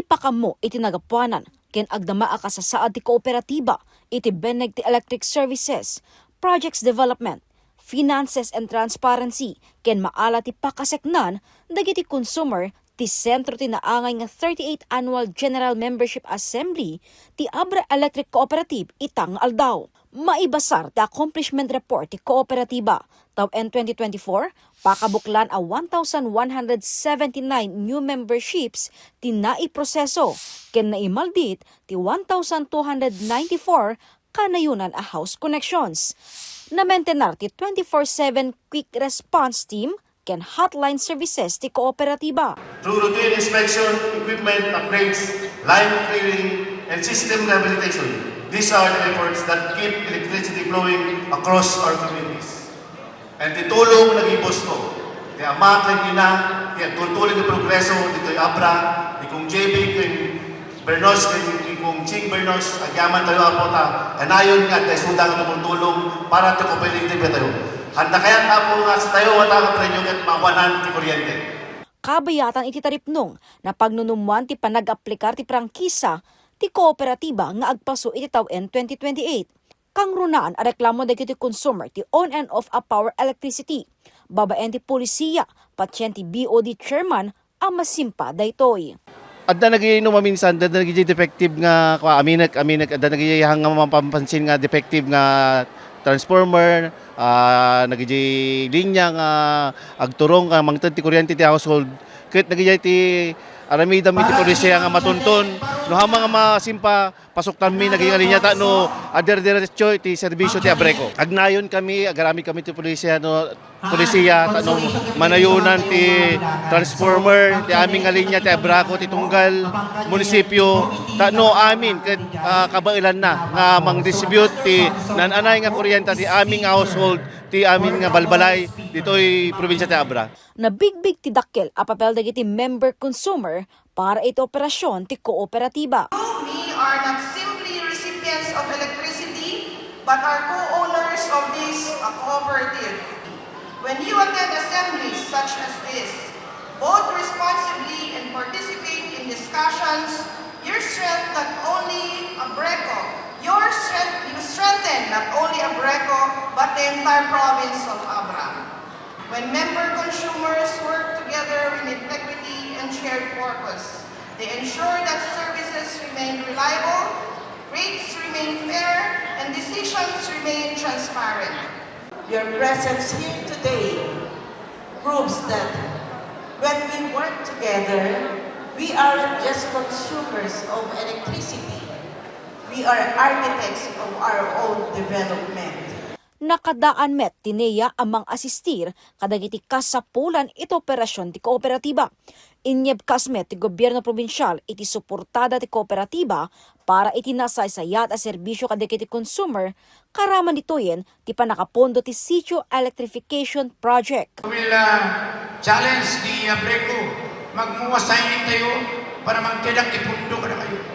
pakamo iti nagapuanan ken agdama ka sa saad ti kooperatiba iti beneg ti electric services, projects development, finances and transparency ken maala ti pakaseknan dagiti consumer ti sentro ti naangay nga 38th Annual General Membership Assembly ti Abra Electric Cooperative itang aldaw. Maibasar ti accomplishment report ti kooperatiba taw-en 2024 pakabuklan a 1,179 new memberships ti naiproseso ken naimaldit ti 1,294 kanayunan a house connections. Na-maintenar ti 24/7 quick response team ken hotline services ti kooperatiba. Through routine inspection, equipment upgrades, line clearing, and system rehabilitation, these are the efforts that keep electricity flowing across our communities. And titulong nag-ibos ko, ti ama kay ina, ti tultuloy ng progreso dito'y Abra, di kong JB, kong Bernos, kay kong Ching Bernos, agyaman tayo apo ta, kanayon nga, tayo sudang tumultulong para ito competitive tayo. Handa kaya tapo nga sa tayo, wata ka prenyong at mawanan ti kuryente. Kabayatan iti taripnong na pagnunumuan ti panag-aplikar ti prangkisa ti kooperatiba nga agpaso iti taw-en 2028. Kang runaan a reklamo dagiti consumer ti on and off a power electricity. Babaen ti polisiya, patyen ti BOD chairman ang masimpa daytoy. Adda nagiinom maminsan, adda nagiji defective nga aminek, adda nagiyahang nga mapapansin nga defective nga transformer, nagiji linya nga agturong nga mangted ti kuryente ti household. Ket nagiji ti aramida mi ti polisiya nga matunton no hamang nga masimpa pasok tami naging linya ta no ader diretso ti serbisyo ti Abreco. Agnayon kami, agarami kami ti polisiya no ta no manayunan ti transformer ti aming nga linya ti Abreco ti tunggal munisipyo ta no amin ket kabailan na nga mang-distribute ti nananay nga kuryente ti aming household ti amin nga balbalay ditoy probinsya ti Abra. Nabigbig ti dakkel a papel dagiti member consumer para iti operasyon ti kooperatiba. We are not simply recipients of electricity, but are co-owners of this cooperative. When you attend assemblies such as this, vote responsibly and participate in discussions, you strengthen not only Abreco, you strengthen not only Abreco, but the entire province of Abra. When member consumers work together in integrity and shared purpose, they ensure that services remain reliable, rates remain fair, and decisions remain transparent. Your presence here today proves that when we work together, we aren't just consumers of electricity. We are architects of our own development. Nakadaan met tineya amang asistir kadagiti kasapulan iti operasyon ti kooperatiba. Inyeb kasmet ti gobyerno probinsyal iti suportada ti kooperatiba para iti nasaysayat a serbisyo kadagiti consumer karaman ditoyen ti panakapondo ti sitio electrification project. Will challenge ni Abreco, magmuwasigning tayo para magkidang ipundo ka na kayo.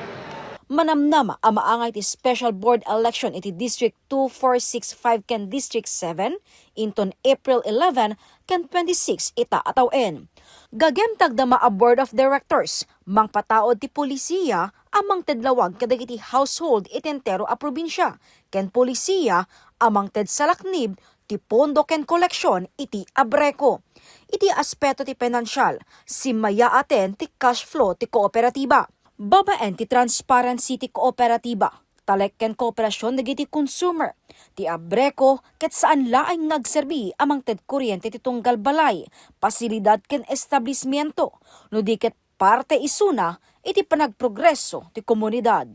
Manamnama ang maangay ti special board election iti District 2465 ken District 7 inton April 11 ken 26 ita ataw-en. Gagem tagdama a board of directors, mangpataod ti polisiya amang tedlawag kadagiti household iti entero a probinsya, ken polisiya amang ted salaknib ti pondo ken koleksyon iti Abreco. Iti aspeto ti pinansyal, simaya aten ti cash flow ti kooperatiba. Babaen ti transparency ti kooperatiba, talek ken kooperasyon dagiti consumer, ti Abreco ket saan laing nagserbi amang ted kuryente ti tunggal balay, pasilidad ken establishmento, no di ket parte isuna iti panagprogreso ti komunidad.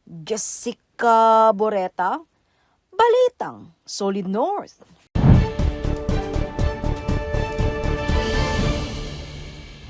Jessica Boreta, Balitang Solid North.